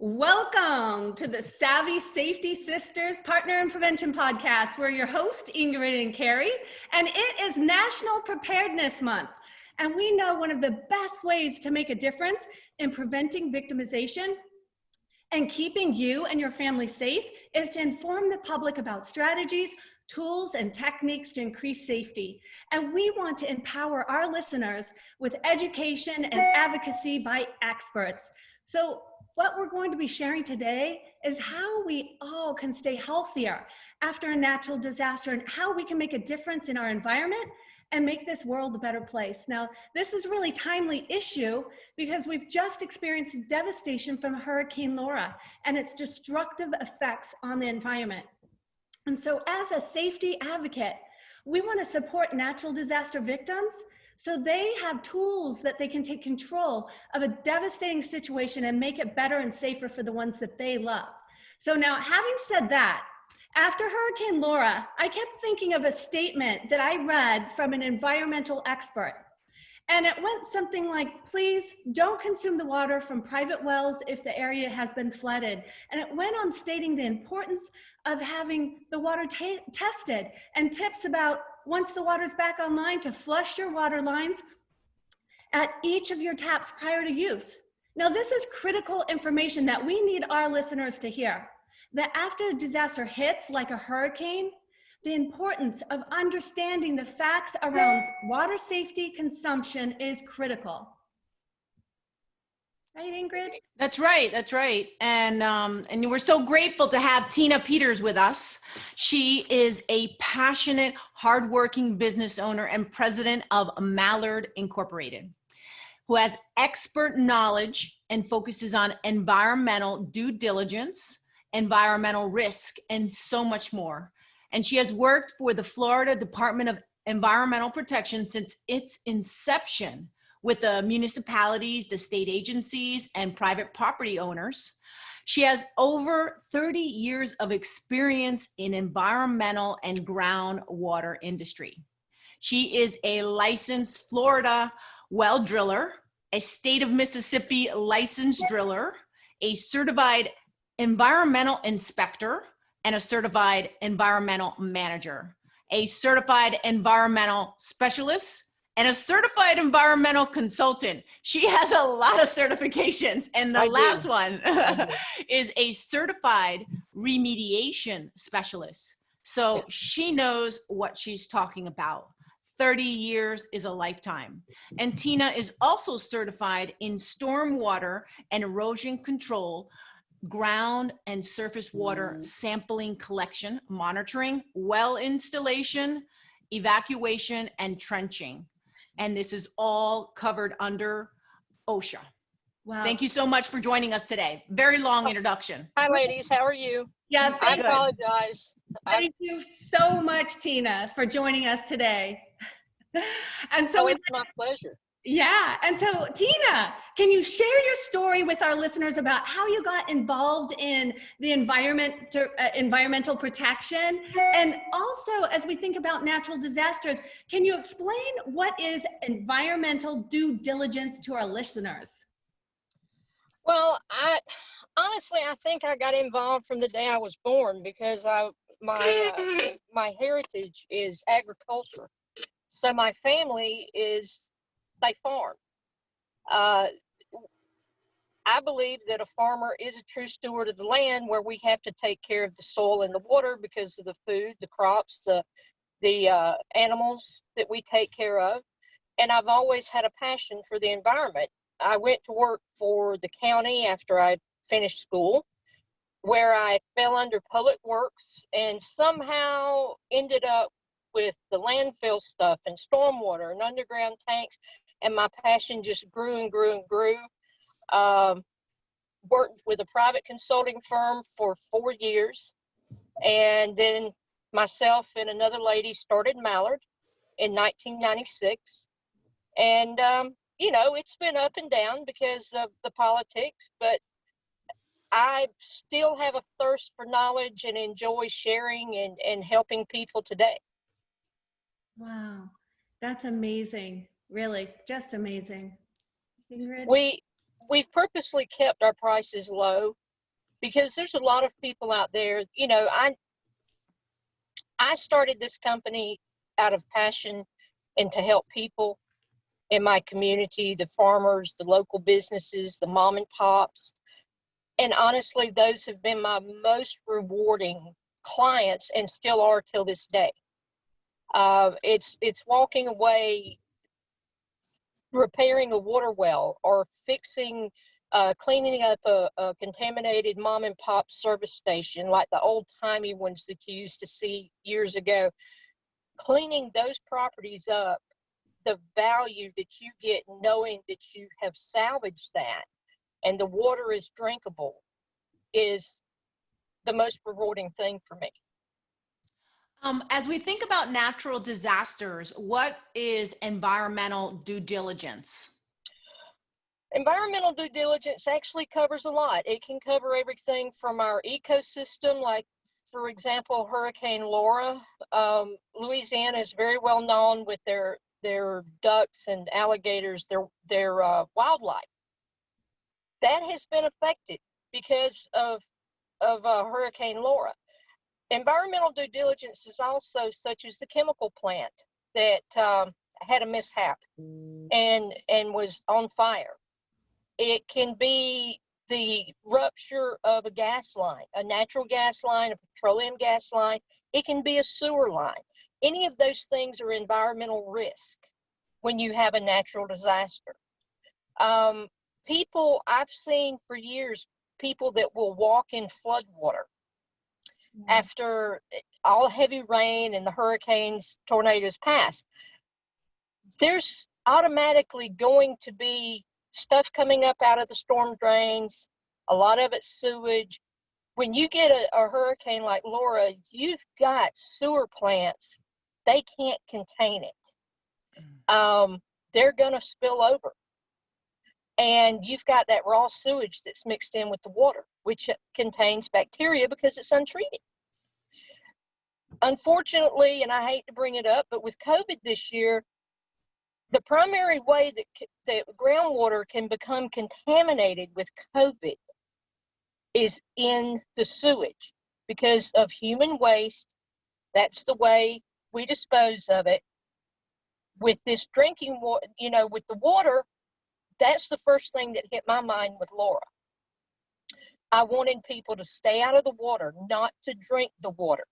Welcome to the Savvy Safety Sisters Partner in Prevention podcast. We're your hosts, Ingrid and Carrie, and it is National Preparedness Month. And we know one of the best ways to make a difference in preventing victimization and keeping you and your family safe is to inform the public about strategies, tools, and techniques to increase safety. And we want to empower our listeners with education and advocacy by experts. So what we're going to be sharing today is how we all can stay healthier after a natural disaster and how we can make a difference in our environment and make this world a better place. Now, this is a really timely issue because we've just experienced devastation from Hurricane Laura and its destructive effects on the environment. And so as a safety advocate, we want to support natural disaster victims so they have tools that they can take control of a devastating situation and make it better and safer for the ones that they love. So now, having said that, after Hurricane Laura, I kept thinking of a statement that I read from an environmental expert. And it went something like, please don't consume the water from private wells if the area has been flooded. And it went on stating the importance of having the water tested and tips about once the water's back online to flush your water lines at each of your taps prior to use. Now, this is critical information that we need our listeners to hear, that after a disaster hits like a hurricane, the importance of understanding the facts around water safety consumption is critical. Right, Ingrid? That's right. That's right. And we're so grateful to have Tina Peters with us. She is a passionate, hardworking business owner and president of Mallard Inc, who has expert knowledge and focuses on environmental due diligence, environmental risk, and so much more. And she has worked for the Florida Department of Environmental Protection since its inception with the municipalities, the state agencies, and private property owners. She has over 30 years of experience in environmental and groundwater industry. She is a licensed Florida well driller, a state of Mississippi licensed driller, a certified environmental inspector, and a certified environmental manager, a certified environmental specialist, and a certified environmental consultant. She has a lot of certifications, and the last one is a certified remediation specialist. So she knows what she's talking about. 30 years is a lifetime. And Tina is also certified in stormwater and erosion control, ground and surface water sampling collection, monitoring, well installation, evacuation, and trenching. And this is all covered under OSHA. Wow. Thank you so much for joining us today. Very long introduction. Hi, ladies. How are you? Yeah, I apologize. Thank you so much, Tina, for joining us today. And so it's my pleasure. Yeah, and so Tina, can you share your story with our listeners about how you got involved in the environmental protection? And also, as we think about natural disasters, can you explain what is environmental due diligence to our listeners? Well, honestly, I think I got involved from the day I was born because my heritage is agriculture. So my family they farm. I believe that a farmer is a true steward of the land, where we have to take care of the soil and the water because of the food, the crops, the animals that we take care of. And I've always had a passion for the environment. I went to work for the county after I finished school, where I fell under public works and somehow ended up with the landfill stuff and stormwater and underground tanks. And my passion just grew and grew and grew. Worked with a private consulting firm for 4 years. And then myself and another lady started Mallard in 1996. And, it's been up and down because of the politics, but I still have a thirst for knowledge and enjoy sharing and helping people today. Wow, that's amazing. Really, just amazing. We've purposely kept our prices low because there's a lot of people out there, you know, I started this company out of passion and to help people in my community, the farmers, the local businesses, the mom and pops. And honestly, those have been my most rewarding clients and still are till this day. It's walking away, repairing a water well, or fixing, cleaning up a contaminated mom and pop service station, like the old timey ones that you used to see years ago. Cleaning those properties up, the value that you get knowing that you have salvaged that and the water is drinkable is the most rewarding thing for me. As we think about natural disasters, what is environmental due diligence? Environmental due diligence actually covers a lot. It can cover everything from our ecosystem, like, for example, Hurricane Laura. Louisiana is very well known with their ducks and alligators, their wildlife. That has been affected because of Hurricane Laura. Environmental due diligence is also such as the chemical plant that had a mishap and was on fire. It can be the rupture of a gas line, a natural gas line, a petroleum gas line. It can be a sewer line. Any of those things are environmental risk when you have a natural disaster. People, I've seen for years, people that will walk in flood water after all heavy rain and the hurricanes, tornadoes pass. There's automatically going to be stuff coming up out of the storm drains, a lot of it's sewage. When you get a hurricane like Laura, you've got sewer plants, they can't contain it. They're gonna spill over. And you've got that raw sewage that's mixed in with the water, which contains bacteria because it's untreated. Unfortunately, and I hate to bring it up, but with COVID this year, the primary way that groundwater can become contaminated with COVID is in the sewage because of human waste. That's the way we dispose of it. With this drinking water, you know, with the water, that's the first thing that hit my mind with Laura. I wanted people to stay out of the water, not to drink the water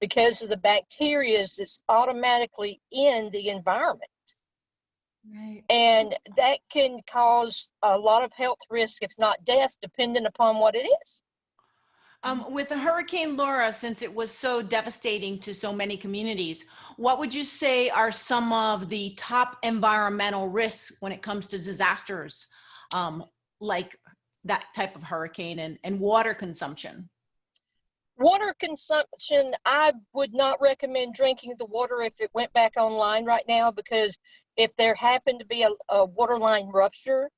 because of the bacteria that's automatically in the environment. Right. And that can cause a lot of health risk, if not death, depending upon what it is. With the Hurricane Laura, since it was so devastating to so many communities, what would you say are some of the top environmental risks when it comes to disasters, like that type of hurricane and water consumption? Water consumption, I would not recommend drinking the water if it went back online right now, because if there happened to be a water line rupture,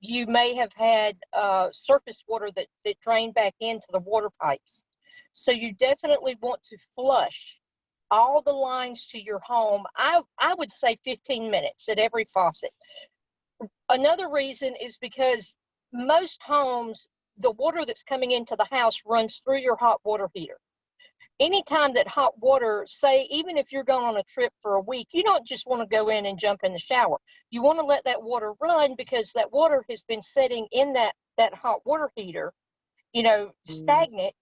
you may have had surface water that drained back into the water pipes. So you definitely want to flush all the lines to your home. I would say 15 minutes at every faucet. Another reason is because most homes, the water that's coming into the house runs through your hot water heater. Anytime that hot water, say, even if you're going on a trip for a week, you don't just want to go in and jump in the shower. You want to let that water run because that water has been sitting in that hot water heater, you know, stagnant,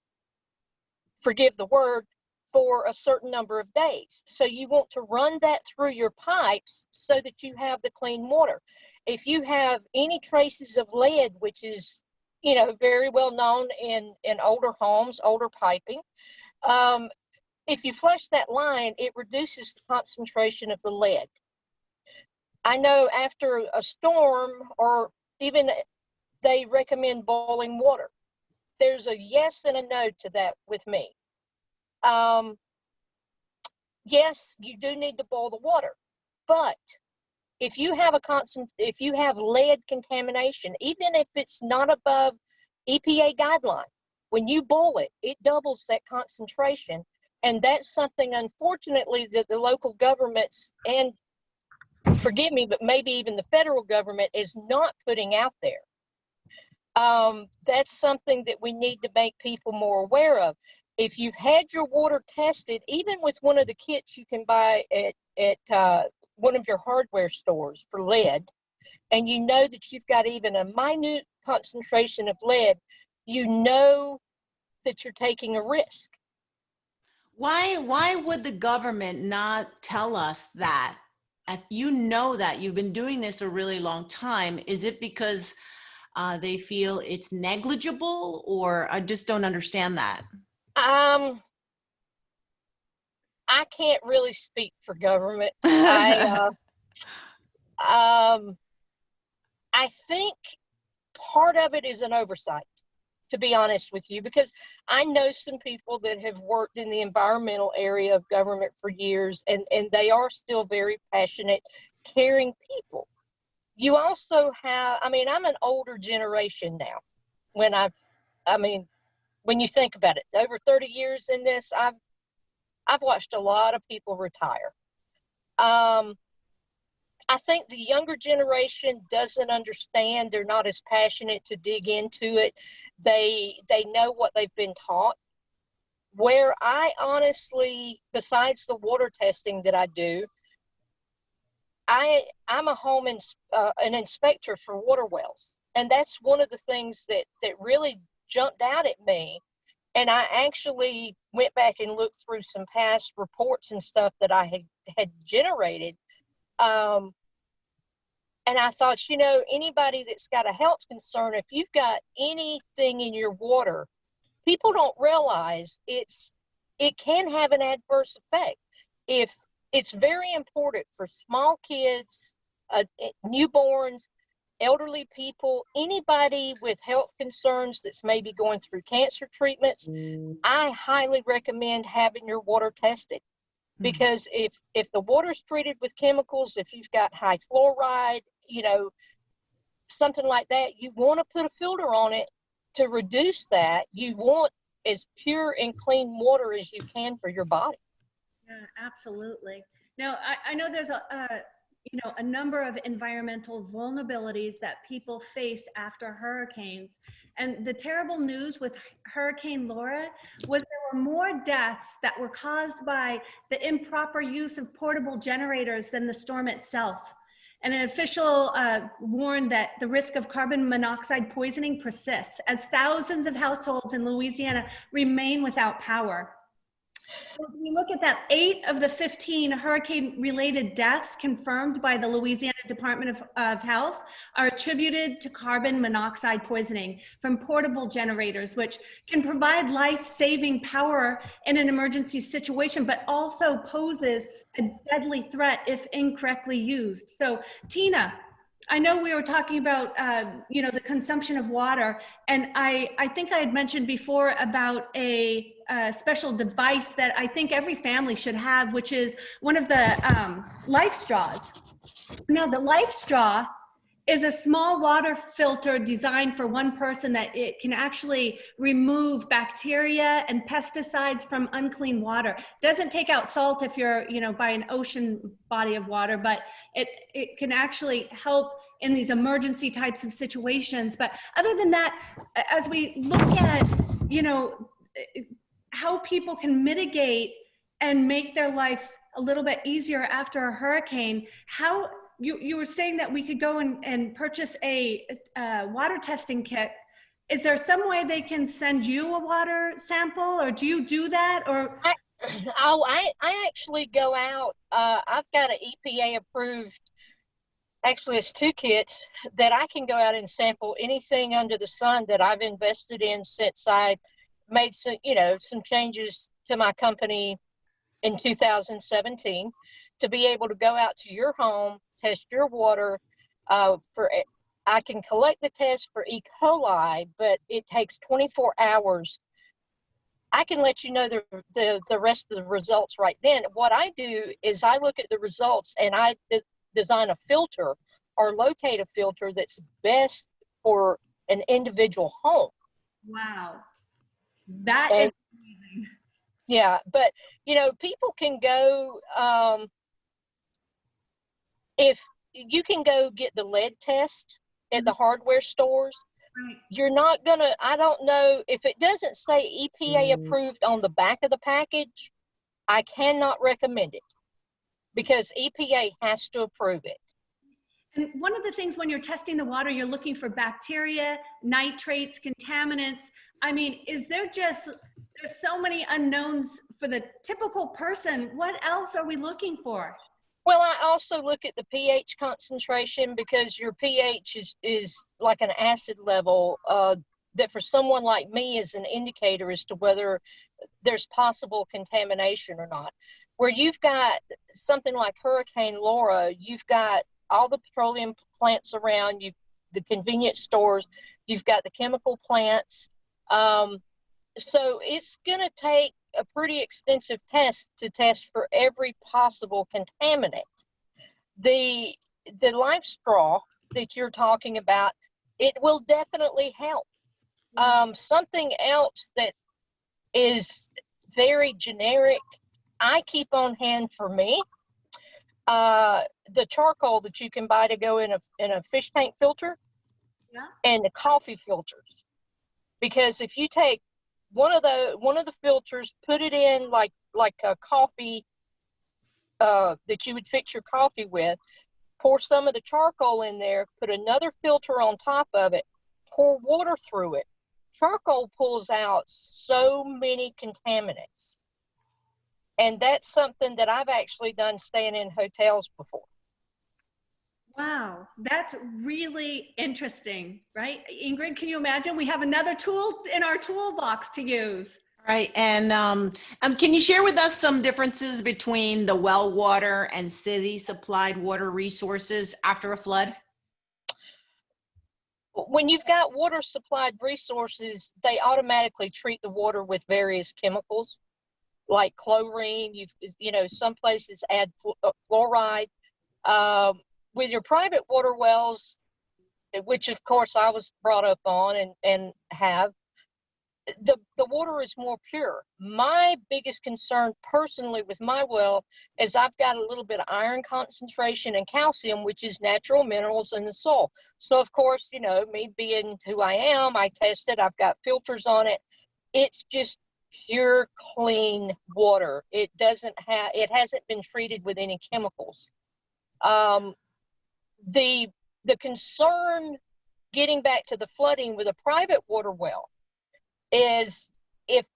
forgive the word, for a certain number of days. So you want to run that through your pipes so that you have the clean water. If you have any traces of lead, which is, you know, very well known in older homes, older piping, if you flush that line, it reduces the concentration of the lead. I know after a storm, or even they recommend boiling water. There's a yes and a no to that with me. Yes, you do need to boil the water, but if you have if you have lead contamination, even if it's not above EPA guideline, when you boil it, it doubles that concentration. And that's something, unfortunately, that the local governments, and forgive me, but maybe even the federal government, is not putting out there. That's something that we need to make people more aware of. If you've had your water tested, even with one of the kits you can buy at one of your hardware stores for lead, and you know that you've got even a minute concentration of lead, you know that you're taking a risk. Why would the government not tell us that? If you know that you've been doing this a really long time, is it because they feel it's negligible, or I just don't understand that? I can't really speak for government. I think part of it is an oversight, to be honest with you, because I know some people that have worked in the environmental area of government for years, and they are still very passionate, caring people. You also have, I mean, I'm an older generation now. When when you think about it, over 30 years in this, I've watched a lot of people retire. I think the younger generation doesn't understand. They're not as passionate to dig into it. They know what they've been taught. Where I honestly, besides the water testing that I do, I'm a an inspector for water wells, and that's one of the things that really jumped out at me. And I actually went back and looked through some past reports and stuff that I had generated. And I thought, you know, anybody that's got a health concern, if you've got anything in your water, people don't realize it can have an adverse effect. If it's very important for small kids, newborns, elderly people, anybody with health concerns that's maybe going through cancer treatments, I highly recommend having your water tested. Because if the water's treated with chemicals, if you've got high fluoride, you know, something like that, you want to put a filter on it to reduce that. You want as pure and clean water as you can for your body. Yeah, absolutely. Now, I know there's a number of environmental vulnerabilities that people face after hurricanes. And the terrible news with Hurricane Laura was there were more deaths that were caused by the improper use of portable generators than the storm itself. And an official warned that the risk of carbon monoxide poisoning persists as thousands of households in Louisiana remain without power. If we look at that, 8 of the 15 hurricane-related deaths confirmed by the Louisiana Department of Health are attributed to carbon monoxide poisoning from portable generators, which can provide life-saving power in an emergency situation, but also poses a deadly threat if incorrectly used. So, Tina, I know we were talking about, the consumption of water, and I think I had mentioned before about a special device that I think every family should have, which is one of the life straws. Now, the life straw is a small water filter designed for one person that it can actually remove bacteria and pesticides from unclean water. Doesn't take out salt if you're, by an ocean body of water, but it can actually help in these emergency types of situations. But other than that, as we look at, how people can mitigate and make their life a little bit easier after a hurricane, how you were saying that we could go and purchase a water testing kit. Is there some way they can send you a water sample, or do you do that? Or I actually go out. I've got an EPA approved. Actually, it's 2 kits that I can go out and sample anything under the sun that I've invested in since I made some changes to my company in 2017, to be able to go out to your home, test your water I can collect the test for E. coli, but it takes 24 hours. I can let you know the rest of the results right then. What I do is I look at the results and I design a filter or locate a filter that's best for an individual home. Wow. That is amazing. Yeah, but people can go, if you can go get the lead test at the hardware stores, Right. You're not gonna, I don't know, if it doesn't say EPA approved on the back of the package, I cannot recommend it because EPA has to approve it. And one of the things when you're testing the water, you're looking for bacteria, nitrates, contaminants. I mean, there's so many unknowns for the typical person. What else are we looking for? Well, I also look at the pH concentration because your pH is like an acid level that for someone like me is an indicator as to whether there's possible contamination or not. Where you've got something like Hurricane Laura, you've got all the petroleum plants around you, the convenience stores, you've got the chemical plants. So it's going to take a pretty extensive test to test for every possible contaminant. The life straw that you're talking about, it will definitely help. Something else that is very generic, I keep on hand for me, the charcoal that you can buy to go in a fish tank filter, and the coffee filters. Because if you take one of the filters, put it in like a coffee that you would fix your coffee with, pour some of the charcoal in there, put another filter on top of it, pour water through it. Charcoal pulls out so many contaminants. And that's something that I've actually done staying in hotels before. Wow, that's really interesting, right? Ingrid, can you imagine? We have another tool in our toolbox to use. Right. And can you share with us some differences between the well water and city supplied water resources after a flood? When you've got water supplied resources, they automatically treat the water with various chemicals like chlorine. Some places add fluoride. With your private water wells, which of course I was brought up on and have, the water is more pure. My biggest concern personally with my well is I've got a little bit of iron concentration and calcium, which is natural minerals in the soil. So of course, me being who I am, I tested, I've got filters on it. It's just pure, clean water. It hasn't been treated with any chemicals. The concern, getting back to the flooding with a private water well, is if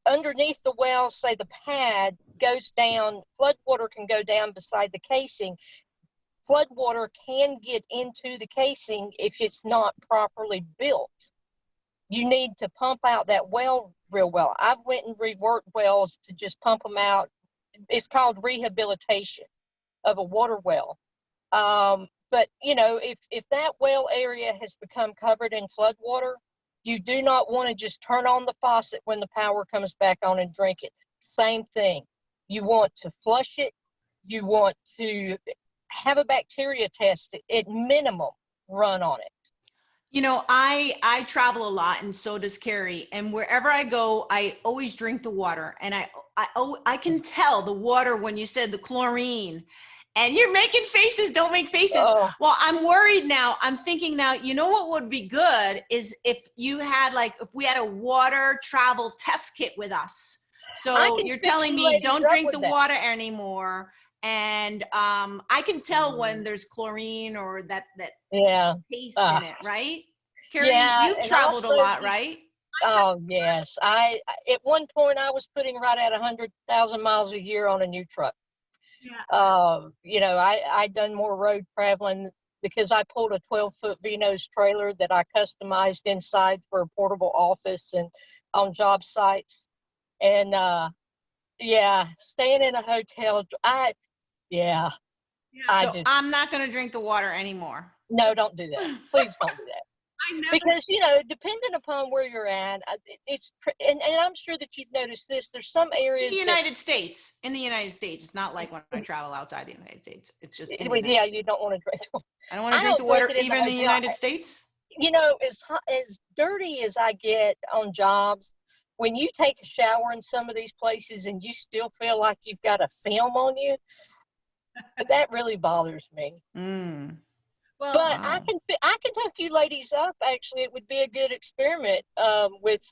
underneath the well, say the pad goes down, flood water can go down beside the casing. Flood water can get into the casing if it's not properly built. You need to pump out that well real well. I've went and reworked wells to just pump them out. It's called rehabilitation of a water well. But if that well area has become covered in flood water, you do not want to just turn on the faucet when the power comes back on and drink it. Same thing. You want to flush it. You want to have a bacteria test at minimum run on it. I travel a lot, and so does Carrie. And wherever I go, I always drink the water. And I can tell the water when you said the chlorine. And you're making faces, don't make faces. Oh. Well, I'm worried now. I'm thinking now, what would be good is if we had a water travel test kit with us. So you're telling me don't drink the water anymore. And I can tell when there's chlorine or that taste in it, right? Carrie, you've traveled a lot, right? Oh, yes. At one point I was putting right at 100,000 miles a year on a new truck. Yeah. I done more road traveling because I pulled a 12-foot V-nose trailer that I customized inside for a portable office and on job sites. And staying in a hotel, I'm not going to drink the water anymore. No, don't do that. Please don't do that. Because, depending upon where you're at, and I'm sure that you've noticed this, there's some areas. In the United States, it's not like when I travel outside the United States. It's just. You don't want to drink. I don't want to drink the water even in the United States. As dirty as I get on jobs, when you take a shower in some of these places and you still feel like you've got a film on you, that really bothers me. Well, But Wow. I can hook you ladies up. Actually, it would be a good experiment with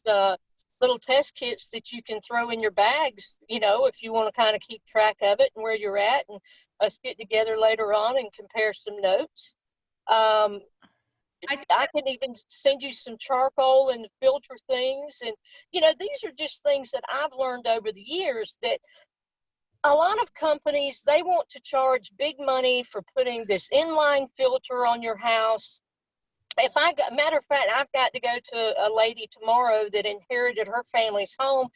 little test kits that you can throw in your bags. You know, if you want to kind of keep track of it and where you're at, and us get together later on and compare some notes. Um, I can even send you some charcoal and filter things, and you know, these are just things that I've learned over the years that a lot of companies, they want to charge big money for putting this inline filter on your house. Matter of fact, I've got to go to a lady tomorrow that inherited her family's home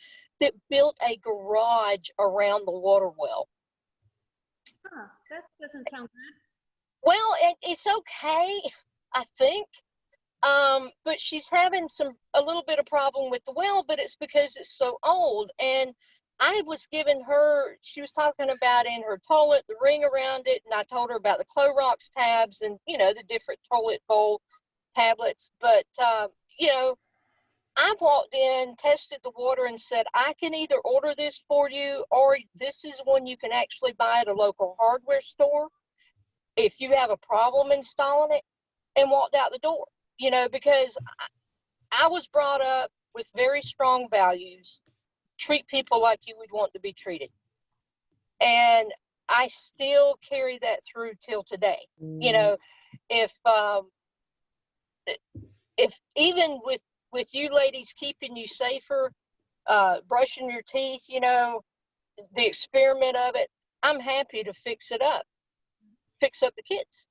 that built a garage around the water well. huh, that doesn't sound good. Well, it's okay, I think. But she's having a little bit of problem with the well, but it's because it's so old. And I was giving her, she was talking about in her toilet, the ring around it, and I told her about the Clorox tabs and, you know, the different toilet bowl tablets. But, you know, I walked in, tested the water, and said, I can either order this for you, or this is one you can actually buy at a local hardware store if you have a problem installing it, and walked out the door. You know, because I was brought up with very strong values. Treat people like you would want to be treated. And I still carry that through till today. You know, if even with you ladies keeping you safer, brushing your teeth, you know, the experiment of it, I'm happy to fix up the kids.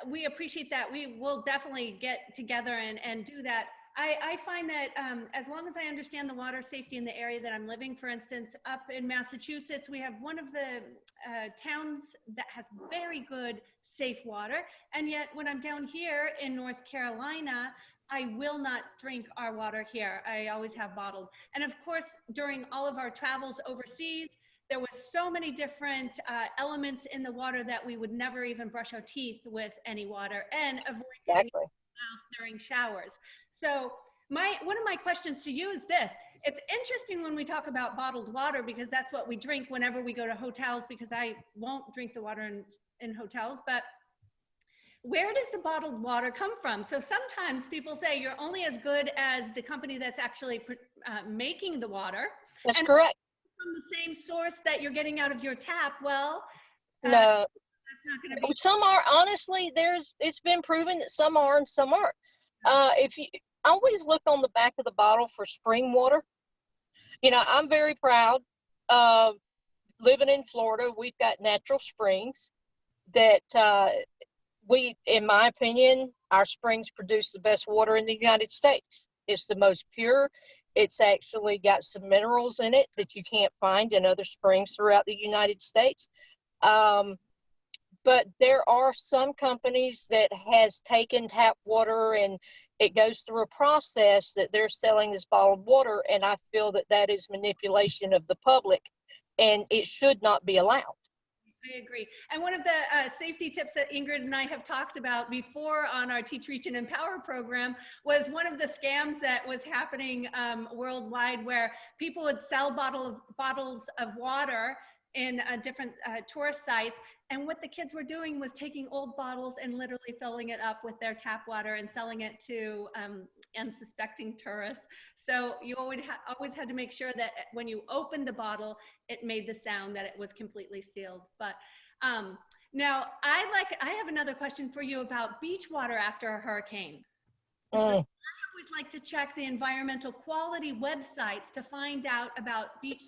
We appreciate that. We will definitely get together and do that. I find that as long as I understand the water safety in the area that I'm living, for instance, up in Massachusetts, we have one of the towns that has very good safe water. And yet when I'm down here in North Carolina, I will not drink our water here. I always have bottled. And of course, during all of our travels overseas, there was so many different elements in the water that we would never even brush our teeth with any water, and avoid getting mouth during showers. So one of my questions to you is this. It's interesting when we talk about bottled water, because that's what we drink whenever we go to hotels, because I won't drink the water in hotels, but where does the bottled water come from? So sometimes people say you're only as good as the company that's actually making the water. That's correct. From the same source that you're getting out of your tap. Well, No, that's not going to be. some are, honestly, it's been proven that some are and some aren't. If you always look on the back of the bottle for spring water, you know, I'm very proud. Living in Florida, we've got natural springs that in my opinion, our springs produce the best water in the United States. It's the most pure. It's actually got some minerals in it that you can't find in other springs throughout the United States. But there are some companies that has taken tap water and it goes through a process that they're selling as bottled water. And I feel that that is manipulation of the public, and it should not be allowed. I agree. And one of the safety tips that Ingrid and I have talked about before on our Teach, Reach, and Empower program was one of the scams that was happening worldwide, where people would sell bottles of water in different tourist sites. And what the kids were doing was taking old bottles and literally filling it up with their tap water and selling it to unsuspecting tourists. So you always had to make sure that when you opened the bottle, it made the sound that it was completely sealed. But now I have another question for you about beach water after a hurricane. So I always like to check the environmental quality websites to find out about beach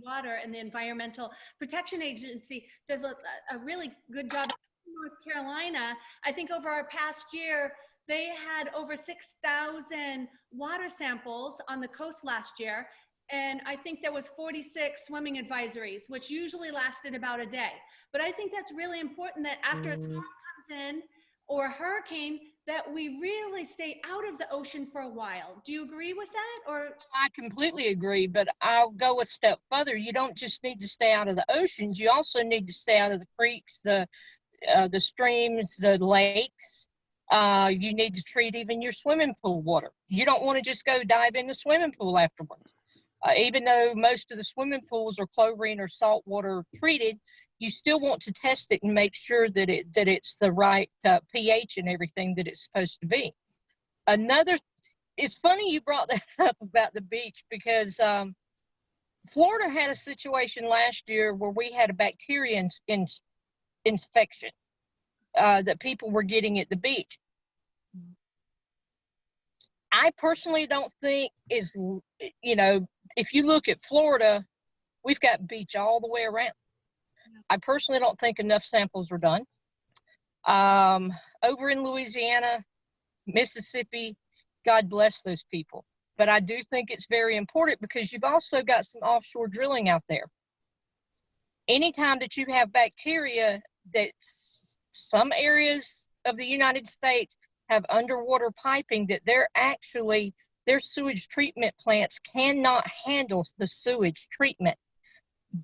water, and the Environmental Protection Agency does a really good job. In North Carolina, I think over our past year, they had over 6,000 water samples on the coast last year. And I think there was 46 swimming advisories, which usually lasted about a day. But I think that's really important that after a storm comes in or a hurricane, that we really stay out of the ocean for a while. Do you agree with that? Or I completely agree, but I'll go a step further. You don't just need to stay out of the oceans. You also need to stay out of the creeks, the streams, the lakes. You need to treat even your swimming pool water. You don't want to just go dive in the swimming pool afterwards. Even though most of the swimming pools are chlorine or salt water treated, you still want to test it and make sure that it's the right pH and everything that it's supposed to be. It's funny you brought that up about the beach, because Florida had a situation last year where we had a bacteria infection that people were getting at the beach. I personally don't think if you look at Florida, we've got beach all the way around. I personally don't think enough samples are done. Over in Louisiana, Mississippi, God bless those people. But I do think it's very important, because you've also got some offshore drilling out there. Anytime that you have bacteria, that some areas of the United States have underwater piping, that their sewage treatment plants cannot handle the sewage treatment.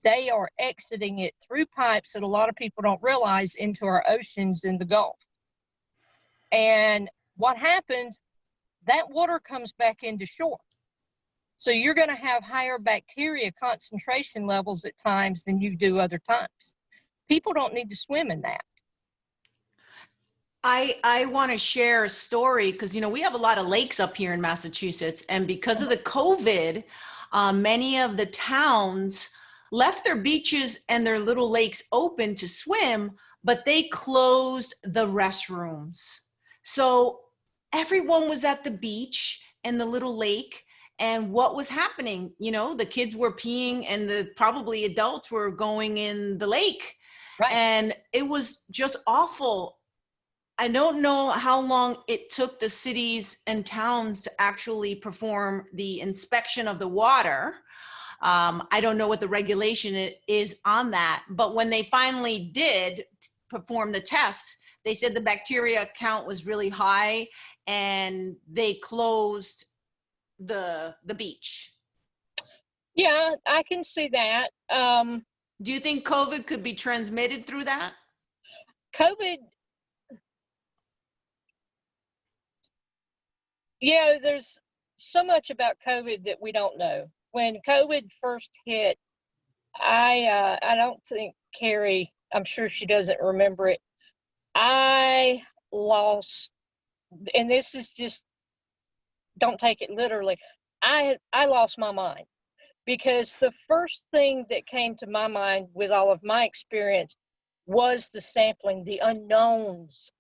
They are exiting it through pipes that a lot of people don't realize into our oceans in the Gulf. And what happens, that water comes back into shore. So you're going to have higher bacteria concentration levels at times than you do other times. People don't need to swim in that. I want to share a story, because, we have a lot of lakes up here in Massachusetts, and because of the COVID, many of the towns left their beaches and their little lakes open to swim, but they closed the restrooms. So everyone was at the beach and the little lake, and what was happening? The kids were peeing, and probably adults were going in the lake. Right. And it was just awful. I don't know how long it took the cities and towns to actually perform the inspection of the water. I don't know what the regulation is on that, but when they finally did perform the test, they said the bacteria count was really high, and they closed the beach. Yeah, I can see that. Do you think COVID could be transmitted through that? COVID, there's so much about COVID that we don't know. When COVID first hit, I don't think Carrie, I'm sure she doesn't remember it. I lost, and this is just, don't take it literally, I lost my mind, because the first thing that came to my mind with all of my experience was the sampling, the unknowns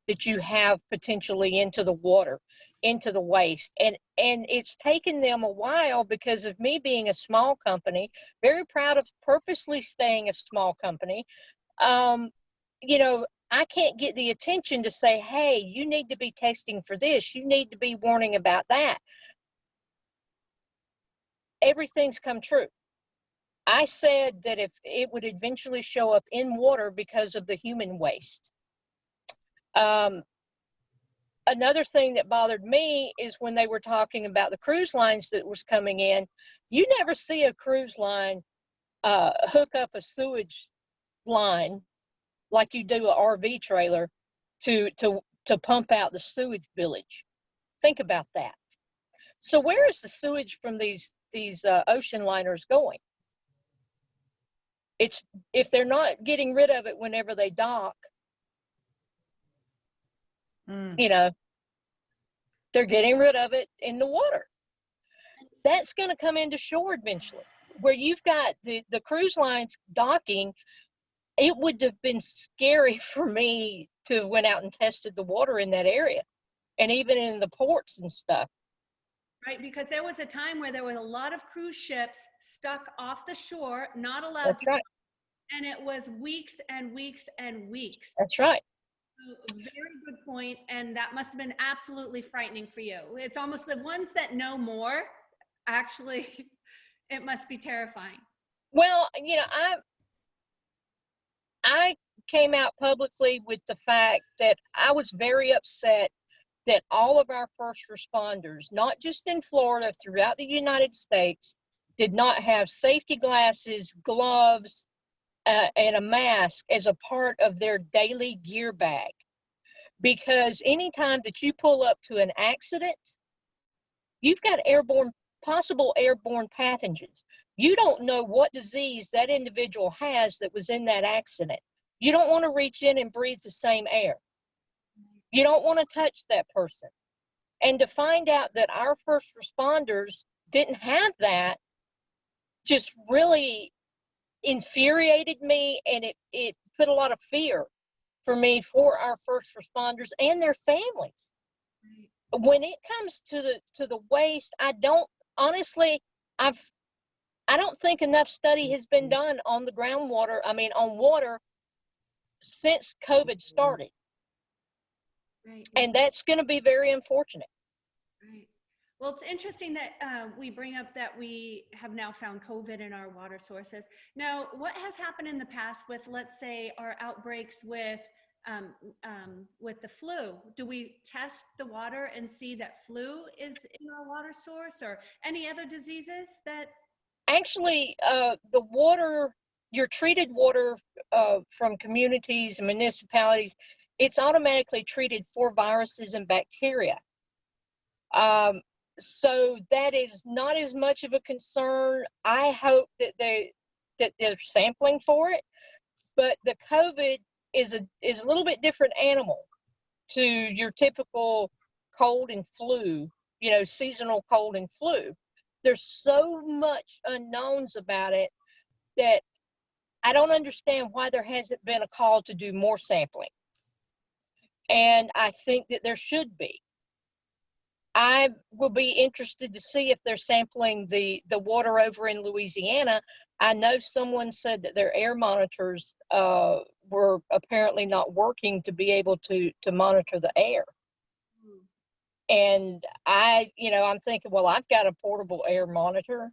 that you have potentially into the water, into the waste. And it's taken them a while, because of me being a small company, very proud of purposely staying a small company. I can't get the attention to say, hey, you need to be testing for this. You need to be warning about that. Everything's come true. I said that if it would eventually show up in water because of the human waste. Another thing that bothered me is when they were talking about the cruise lines that was coming in. You never see a cruise line hook up a sewage line like you do an RV trailer to pump out the sewage village. Think about that. So where is the sewage from these ocean liners going? It's, if they're not getting rid of it whenever they dock, they're getting rid of it in the water. That's going to come into shore eventually, where you've got the cruise lines docking. It would have been scary for me to have went out and tested the water in that area, and even in the ports and stuff. Right, because there was a time where there were a lot of cruise ships stuck off the shore, not allowed That's to, right. and it was weeks and weeks and weeks. That's right. So, very good point, and that must have been absolutely frightening for you. It's almost the ones that know more, actually, it must be terrifying. Well, I came out publicly with the fact that I was very upset that all of our first responders, not just in Florida, throughout the United States, did not have safety glasses, gloves, and a mask as a part of their daily gear bag. Because anytime that you pull up to an accident, you've got airborne possible airborne pathogens. You don't know what disease that individual has that was in that accident. You don't want to reach in and breathe the same air. You don't want to touch that person. And to find out that our first responders didn't have that just really infuriated me, and it put a lot of fear for me for our first responders and their families. When it comes to the waste, I don't think enough study has been done on the groundwater, on water since COVID started. Right. And that's going to be very unfortunate. Right. Well, it's interesting that we bring up that we have now found COVID in our water sources. Now, what has happened in the past with, let's say, our outbreaks with the flu? Do we test the water and see that flu is in our water source, or any other diseases that? Actually, your treated water from communities and municipalities, it's automatically treated for viruses and bacteria. So that is not as much of a concern. I hope that they're sampling for it, but the COVID is a little bit different animal to your typical cold and flu, seasonal cold and flu. There's so much unknowns about it that I don't understand why there hasn't been a call to do more sampling. And I think that there should be. I will be interested to see if they're sampling the water over in Louisiana. I know someone said that their air monitors were apparently not working to be able to monitor the air. And I'm thinking, well, I've got a portable air monitor,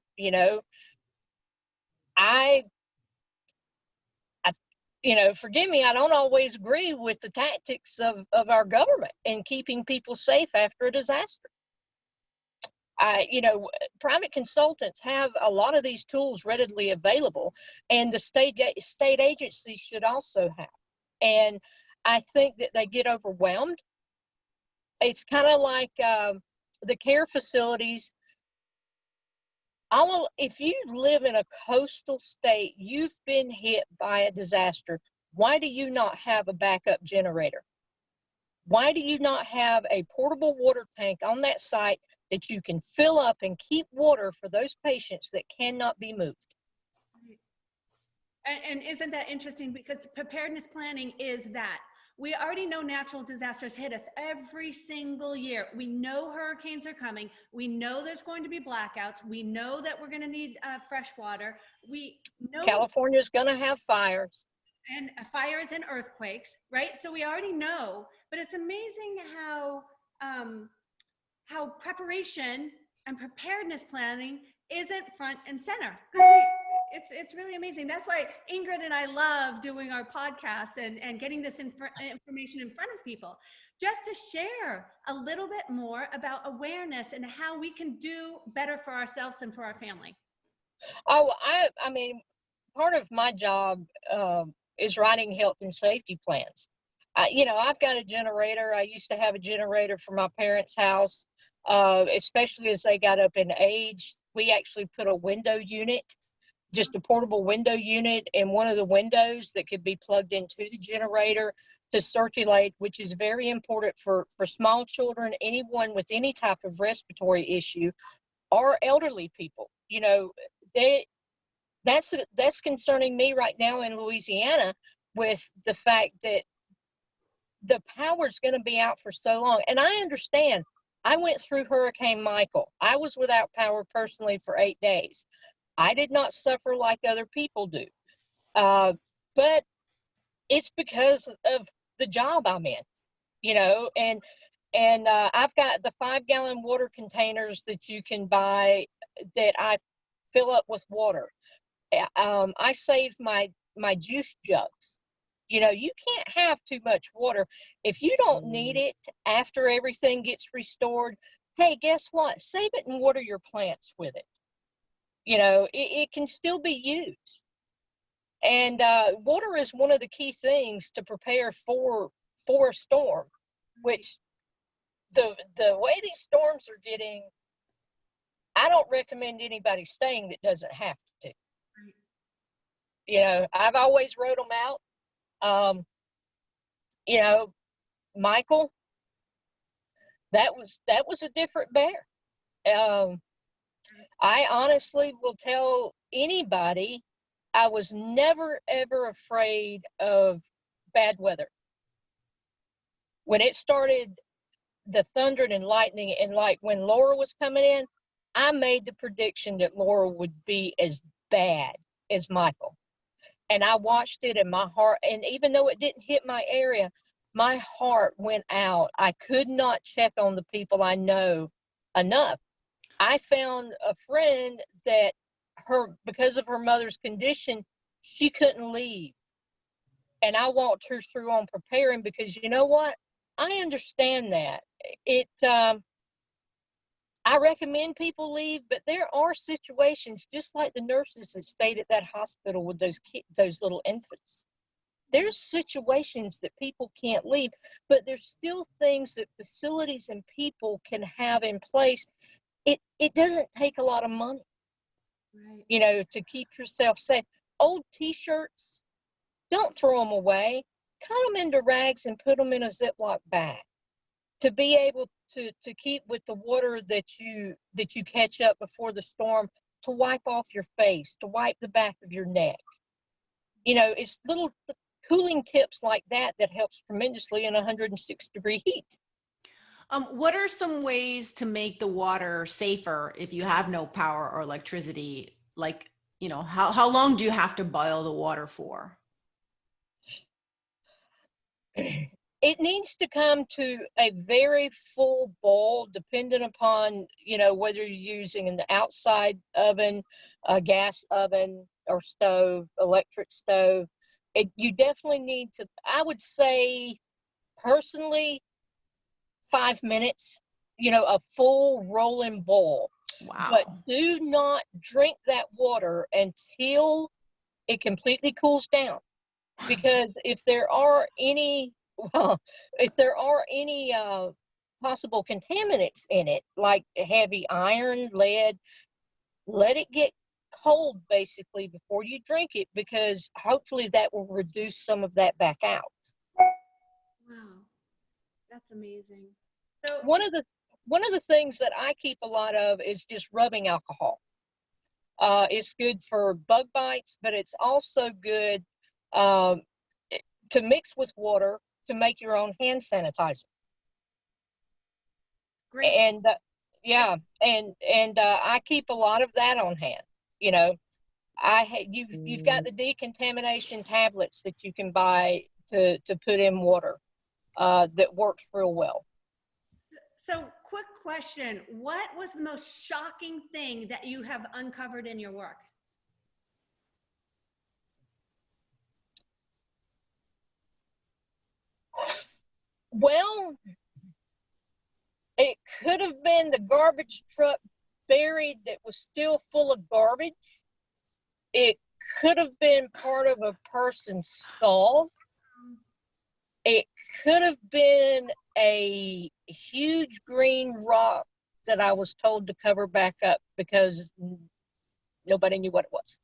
forgive me, I don't always agree with the tactics of our government in keeping people safe after a disaster. Private consultants have a lot of these tools readily available, and the state agencies should also have. And I think that they get overwhelmed. It's kind of like the care facilities. If you live in a coastal state, you've been hit by a disaster. Why do you not have a backup generator? Why do you not have a portable water tank on that site that you can fill up and keep water for those patients that cannot be moved? And isn't that interesting? Because preparedness planning is that. We already know natural disasters hit us every single year. We know hurricanes are coming. We know there's going to be blackouts. We know that we're going to need fresh water. We know California's going to have fires. And fires and earthquakes, right? So we already know, but it's amazing how preparation and preparedness planning isn't front and center. It's really amazing. That's why Ingrid and I love doing our podcasts and getting this information in front of people, just to share a little bit more about awareness and how we can do better for ourselves and for our family. Oh, I mean, part of my job is writing health and safety plans. I've got a generator. I used to have a generator for my parents' house, especially as they got up in age. We actually put a window unit, just a portable window unit in one of the windows that could be plugged into the generator to circulate, which is very important for small children, anyone with any type of respiratory issue, or elderly people. That's concerning me right now in Louisiana, with the fact that the power's going to be out for so long. And I understand. I went through Hurricane Michael. I was without power personally for 8 days. I did not suffer like other people do. But it's because of the job I'm in, and I've got the 5-gallon water containers that you can buy that I fill up with water. I save my juice jugs. You can't have too much water. If you don't need it after everything gets restored, hey, guess what? Save it and water your plants with it. It can still be used. And water is one of the key things to prepare for a storm, which the way these storms are getting, I don't recommend anybody staying that doesn't have to. Right. You know, I've always wrote them out. You know, Michael, that was a different bear. I honestly will tell anybody, I was never ever afraid of bad weather. When it started, the thunder and lightning, and like when Laura was coming in, I made the prediction that Laura would be as bad as Michael. And I watched it, and my heart, and even though it didn't hit my area, my heart went out. I could not check on the people I know enough. I found a friend that because of her mother's condition, she couldn't leave. And I walked her through on preparing, because you know what? I understand that. I recommend people leave, but there are situations, just like the nurses that stayed at that hospital with those little infants. There's situations that people can't leave, but there's still things that facilities and people can have in place. It doesn't take a lot of money, Right. you know, to keep yourself safe. Old T-shirts, don't throw them away. Cut them into rags and put them in a Ziploc bag to be able to keep with the water that you catch up before the storm, to wipe off your face, to wipe the back of your neck. You know, it's little cooling tips like that that helps tremendously in 106-degree heat. What are some ways to make the water safer if you have no power or electricity? Like, you know, how long do you have to boil the water for? It needs to come to a very full boil, depending upon, you know, whether you're using an outside oven, a gas oven or stove, electric stove. You definitely need to, I would say personally, 5 minutes, you know, a full rolling boil. Wow. But do not drink that water until it completely cools down. Because if there are any possible contaminants in it, like heavy iron, lead, let it get cold basically before you drink it, because hopefully that will reduce some of that back out. Wow. That's amazing. So One of the things that I keep a lot of is just rubbing alcohol. It's good for bug bites, but it's also good to mix with water to make your own hand sanitizer. great. And I keep a lot of that on hand. You know, you've got the decontamination tablets that you can buy to put in water that works real well. So quick question. What was the most shocking thing that you have uncovered in your work? Well, it could have been the garbage truck buried that was still full of garbage. It could have been part of a person's skull. It could have been a huge green rock that I was told to cover back up because nobody knew what it was.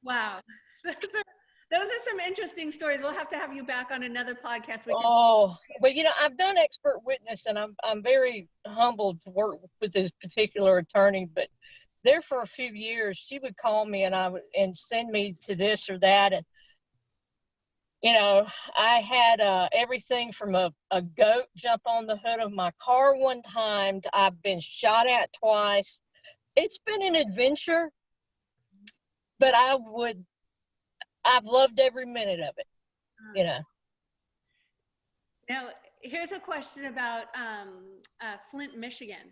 Wow. Those are some interesting stories. We'll have to have you back on another podcast. Oh, well, you know, I've done expert witness, and I'm very humbled to work with this particular attorney. But there for a few years, she would call me and send me to this or that, and you know, I had everything from a goat jump on the hood of my car one time. I've been shot at twice. It's been an adventure, but I've loved every minute of it, you know. Now, here's a question about Flint, Michigan.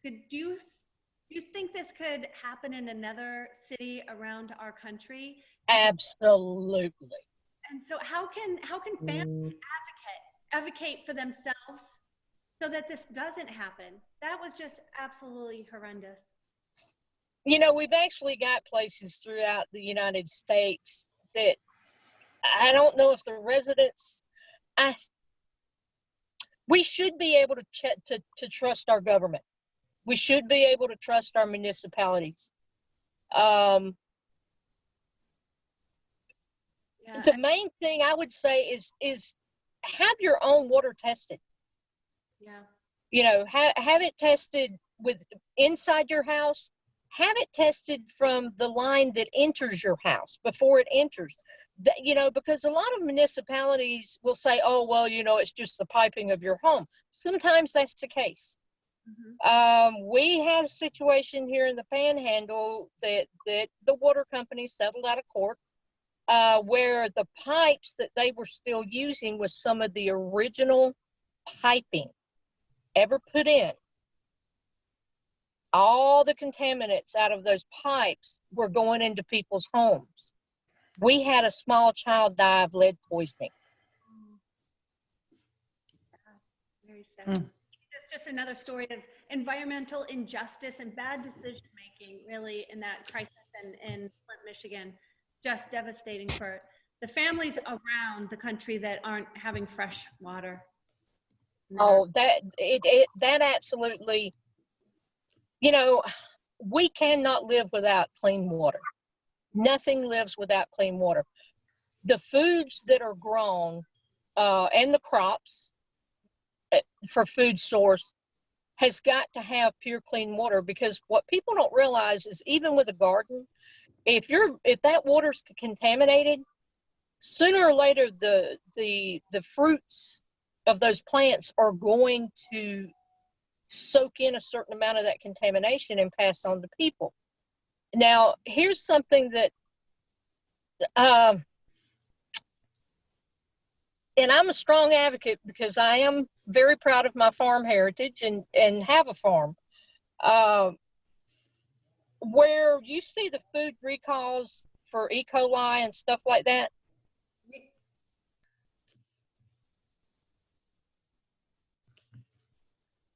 Do you think this could happen in another city around our country? Absolutely. And so how can families advocate for themselves so that this doesn't happen? That was just absolutely horrendous. You know, we've actually got places throughout the United States that I don't know if the residents, we should be able to trust our government. We should be able to trust our municipalities. The main thing I would say is have your own water tested. Yeah. You know, have it tested with inside your house. Have it tested from the line that enters your house before it enters. You know, because a lot of municipalities will say, oh, well, you know, it's just the piping of your home. Sometimes that's the case. We had a situation here in the Panhandle that the water company settled out of court, where the pipes that they were still using was some of the original piping ever put in. All the contaminants out of those pipes were going into people's homes. We had a small child die of lead poisoning. Very sad. It's just another story of environmental injustice and bad decision making, really, in that crisis in Flint, Michigan. Just devastating for the families around the country that aren't having fresh water. Oh, that absolutely, you know, we cannot live without clean water. Nothing lives without clean water. The foods that are grown and the crops for food source has got to have pure clean water, because what people don't realize is even with a garden, if that water's contaminated, sooner or later the fruits of those plants are going to soak in a certain amount of that contamination and pass on to people. Now, here's something that and I'm a strong advocate because I am very proud of my farm heritage and have a farm. Where you see the food recalls for E. coli and stuff like that.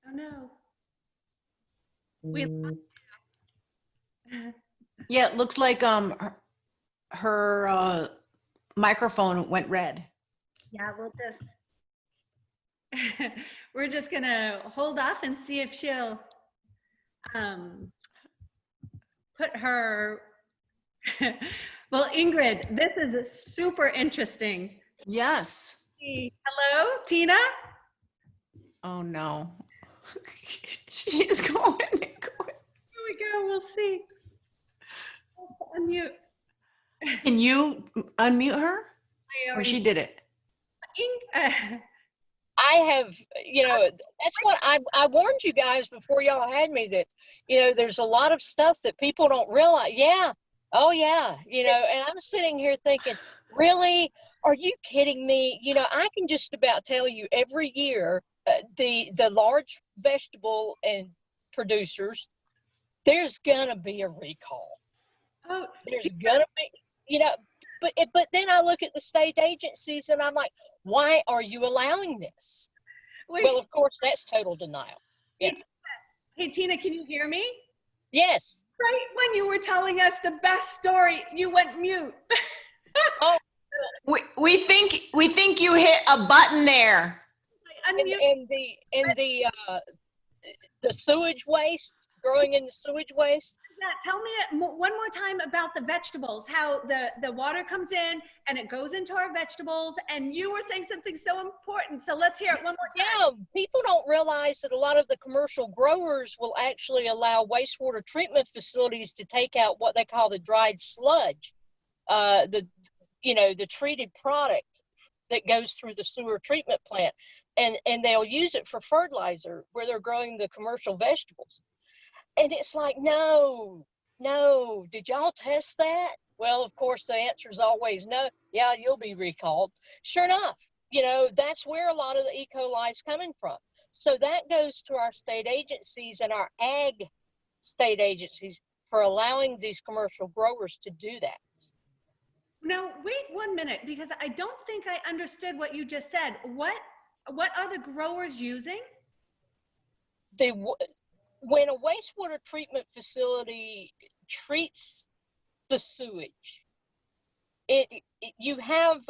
Oh no. We Yeah, it looks like her microphone went red. Yeah, we're just gonna hold off and see if she'll put her. Well, Ingrid, this is super interesting. Yes. Hello, Tina? Oh no. She's going. Here we go, we'll see. Unmute. Can you unmute her? Or she did it? I have, you know, that's what I warned you guys before y'all had me, that, you know, there's a lot of stuff that people don't realize. Yeah. Oh yeah. You know, and I'm sitting here thinking, really? Are you kidding me? You know, I can just about tell you every year, the large vegetable and producers, there's gonna be a recall. Oh, There's gonna be, you know, but then I look at the state agencies and I'm like, why are you allowing this? wait. Well, of course, that's total denial. Yeah. Hey, Tina, can you hear me? Yes. Right when you were telling us the best story, you went mute. Oh, We think you hit a button there. and the sewage waste, growing in the sewage waste. Tell me one more time about the vegetables, how the water comes in and it goes into our vegetables, and you were saying something so important. So let's hear it one more time. Yeah, people don't realize that a lot of the commercial growers will actually allow wastewater treatment facilities to take out what they call the dried sludge, the treated product that goes through the sewer treatment plant, and they'll use it for fertilizer where they're growing the commercial vegetables. And it's like, no, did y'all test that? Well, of course, the answer is always no. Yeah, you'll be recalled. Sure enough, you know, that's where a lot of the E. coli is coming from. So that goes to our state agencies and our ag state agencies for allowing these commercial growers to do that. Now, wait 1 minute, because I don't think I understood what you just said. What are the growers using? When a wastewater treatment facility treats the sewage, you have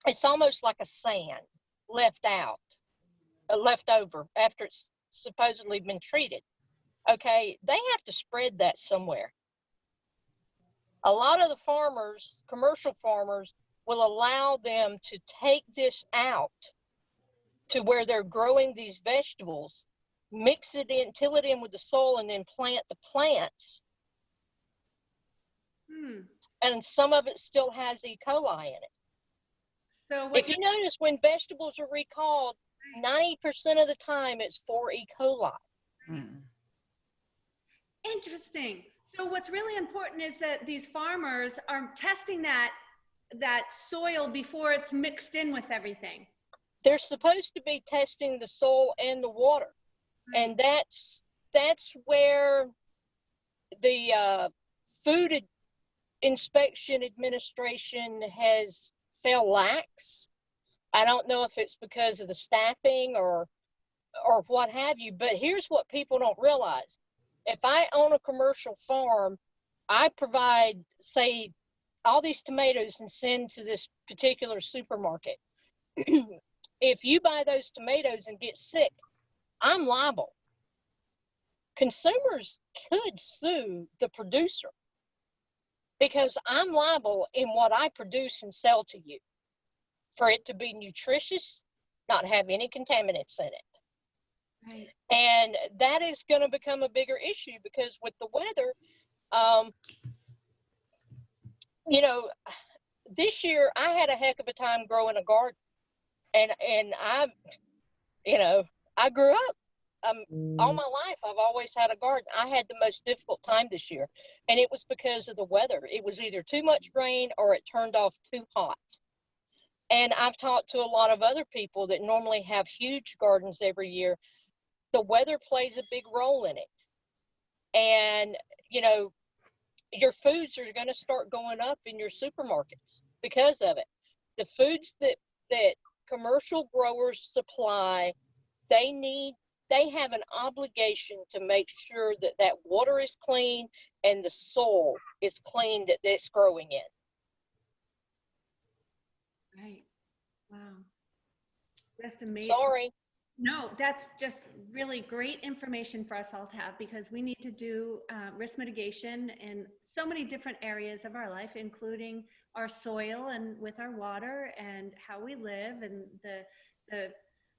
it's almost like a sand left over after it's supposedly been treated. okay, they have to spread that somewhere. A lot of the farmers, commercial farmers, will allow them to take this out to where they're growing these vegetables, mix it in, till it in with the soil, and then plant the plants. And some of it still has E. coli in it. So if you notice, when vegetables are recalled, 90% of the time it's for E. coli. Interesting. So what's really important is that these farmers are testing that soil before it's mixed in with everything. They're supposed to be testing the soil and the water. And that's where the Food Inspection Administration has fell lax. I don't know if it's because of the staffing or what have you, but here's what people don't realize. If I own a commercial farm, I provide, say, all these tomatoes and send to this particular supermarket. If you buy those tomatoes and get sick, I'm liable. Consumers could sue the producer because I'm liable in what I produce and sell to you for it to be nutritious, not have any contaminants in it. Right. And that is going to become a bigger issue because with the weather, you know, this year I had a heck of a time growing a garden, and I, you know, I grew up. All my life, I've always had a garden. I had the most difficult time this year, and it was because of the weather. It was either too much rain or it turned off too hot. And I've talked to a lot of other people that normally have huge gardens every year. The weather plays a big role in it. And, you know, your foods are going to start going up in your supermarkets because of it. The foods that commercial growers supply, they have an obligation to make sure that water is clean and the soil is clean that it's growing in. Right. Wow. That's amazing. Sorry. No, that's just really great information for us all to have, because we need to do risk mitigation in so many different areas of our life, including our soil and with our water and how we live and the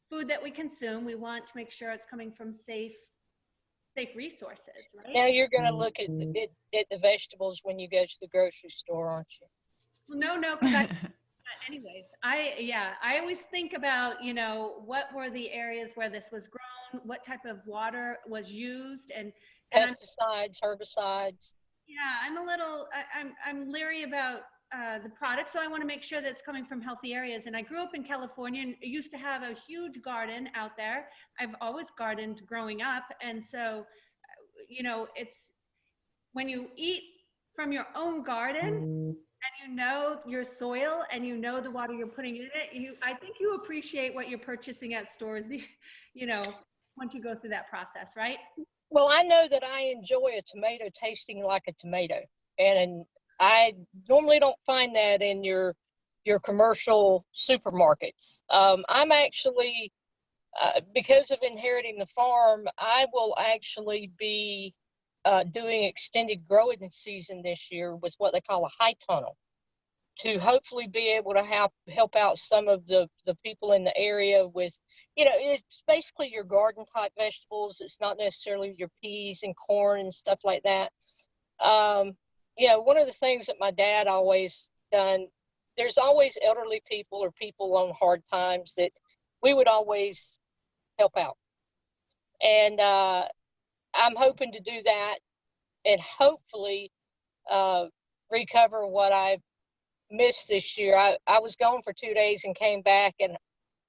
food that we consume. We want to make sure it's coming from safe resources, right? Now you're going to look at the vegetables when you go to the grocery store, aren't you? Well, no, because anyways, I always think about, you know, what were the areas where this was grown, what type of water was used, and pesticides, herbicides. Yeah, I'm leery about the product, so I want to make sure that it's coming from healthy areas. And I grew up in California and used to have a huge garden out there. I've always gardened growing up, and so, you know, it's when you eat from your own garden and you know your soil and you know the water you're putting in it, I think you appreciate what you're purchasing at stores, you know, once you go through that process, right? Well, I know that I enjoy a tomato tasting like a tomato, and I normally don't find that in your commercial supermarkets. I'm actually, because of inheriting the farm, I will actually be doing extended growing season this year with what they call a high tunnel, to hopefully be able to help out some of the people in the area with, you know, it's basically your garden type vegetables. It's not necessarily your peas and corn and stuff like that. You know, one of the things that my dad always done, there's always elderly people or people on hard times that we would always help out. And I'm hoping to do that and hopefully recover what I missed this year. I was gone for 2 days and came back, and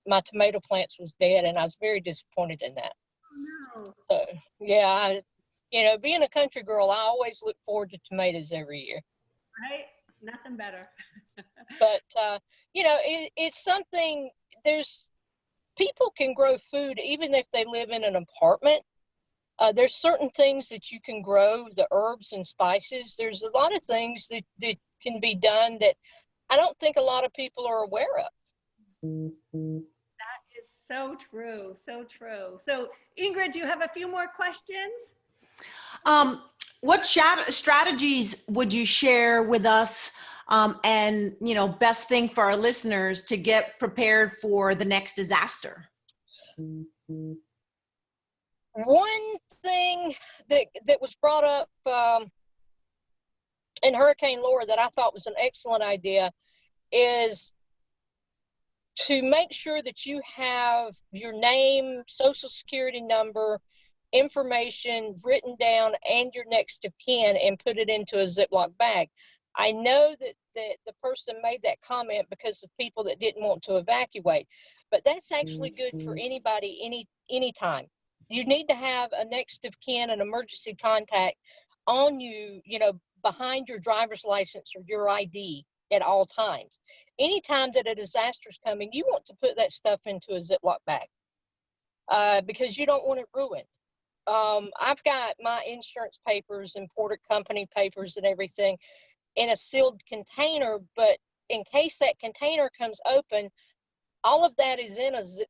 my tomato plants was dead, and I was very disappointed in that. Oh, no. So yeah, you know, being a country girl, I always look forward to tomatoes every year. Right? Nothing better. But you know, it's something. People can grow food even if they live in an apartment. There's certain things that you can grow, the herbs and spices. There's a lot of things that can be done that I don't think a lot of people are aware of. That is so true. So true. So Ingrid, do you have a few more questions? What strategies would you share with us, and, best thing for our listeners to get prepared for the next disaster? One thing that was brought up in hurricane lore that I thought was an excellent idea is to make sure that you have your name, social security number, information written down, and your next of kin, and put it into a Ziploc bag. I know that the person made that comment because of people that didn't want to evacuate, but that's actually good for anybody, anytime. You need to have a next of kin, an emergency contact on you, behind your driver's license or your ID at all times. Anytime that a disaster is coming, you want to put that stuff into a Ziploc bag because you don't want it ruined. I've got my insurance papers, imported company papers and everything in a sealed container, but in case that container comes open, all of that is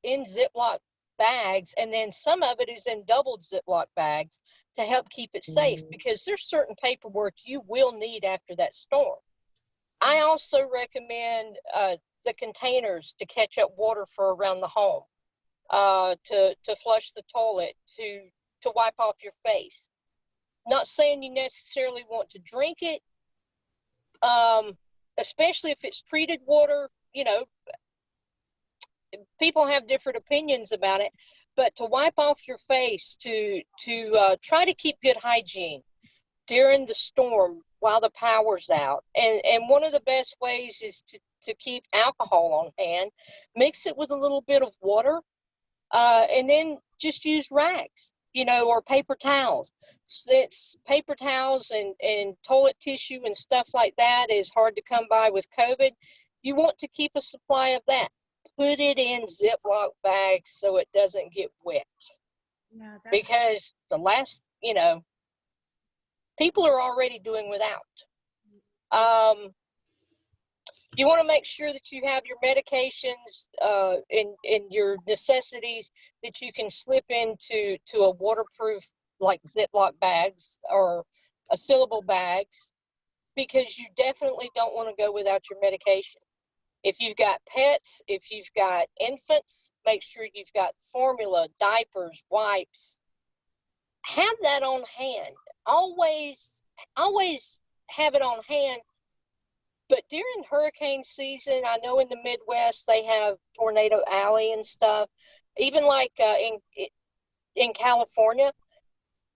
in Ziploc bags, and then some of it is in doubled Ziploc bags to help keep it safe, because there's certain paperwork you will need after that storm. I also recommend the containers to catch up water for around the home, to flush the toilet, to wipe off your face. Not saying you necessarily want to drink it, especially if it's treated water. People have different opinions about it, but to wipe off your face, to try to keep good hygiene during the storm while the power's out. And one of the best ways is to keep alcohol on hand, mix it with a little bit of water, and then just use rags, or paper towels. Since paper towels and toilet tissue and stuff like that is hard to come by with COVID, you want to keep a supply of that. Put it in Ziploc bags so it doesn't get wet. Yeah, because the last, people are already doing without. You want to make sure that you have your medications and your necessities that you can slip into a waterproof, like Ziploc bags or a sealable bags, because you definitely don't want to go without your medication. If you've got pets, if you've got infants, make sure you've got formula, diapers, wipes. Have that on hand. Always have it on hand. But during hurricane season, I know in the Midwest they have Tornado Alley and stuff. Even like in California,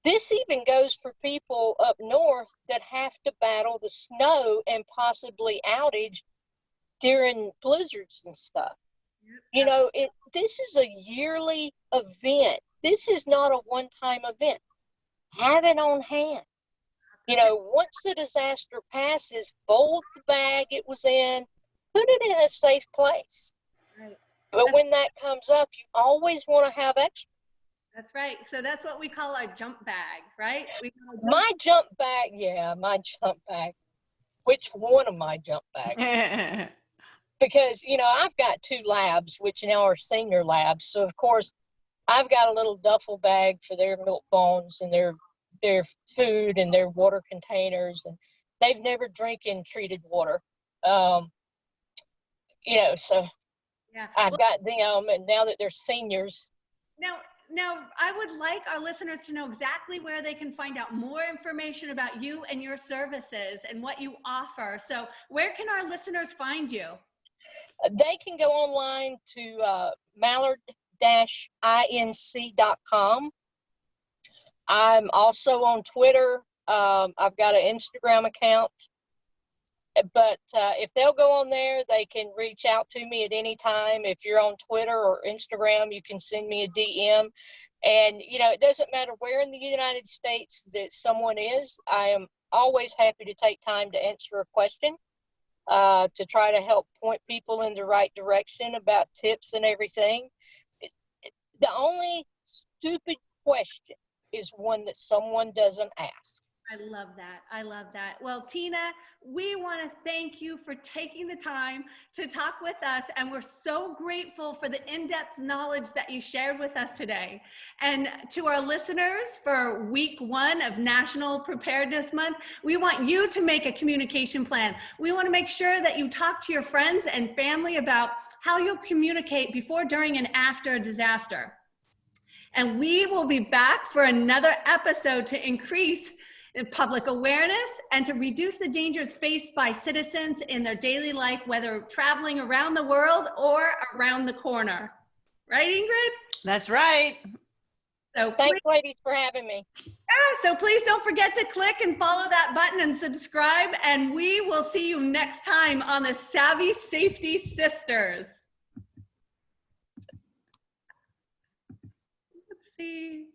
this even goes for people up north that have to battle the snow and possibly outage during blizzards and stuff. This is a yearly event. This is not a one-time event. Have it on hand. Once the disaster passes, fold the bag it was in, put it in a safe place. Right. But when that comes up, you always want to have extra. That's right. So that's what we call our jump bag, right? My jump bag. Which one of my jump bags? Because, I've got 2 labs, which now are senior labs. So, of course, I've got a little duffel bag for their milk bones and their food and their water containers. And they've never drinking treated water. So Yeah. I've got them. And now that they're seniors. Now, I would like our listeners to know exactly where they can find out more information about you and your services and what you offer. So where can our listeners find you? They can go online to mallard-inc.com. I'm also on Twitter. I've got an Instagram account. But if they'll go on there, they can reach out to me at any time. If you're on Twitter or Instagram, you can send me a DM. And, it doesn't matter where in the United States that someone is. I am always happy to take time to answer a question, to try to help point people in the right direction about tips and everything. The only stupid question is one that someone doesn't ask. I love that. I love that. Well, Tina, we want to thank you for taking the time to talk with us. And we're so grateful for the in-depth knowledge that you shared with us today. And to our listeners, for week 1 of National Preparedness Month, we want you to make a communication plan. We want to make sure that you talk to your friends and family about how you'll communicate before, during, and after a disaster. And we will be back for another episode to increase public awareness and to reduce the dangers faced by citizens in their daily life, whether traveling around the world or around the corner. Right, Ingrid? That's right. So Thanks, ladies, for having me. so please don't forget to click and follow that button and subscribe. And we will see you next time on the Savvy Safety Sisters. Let's see.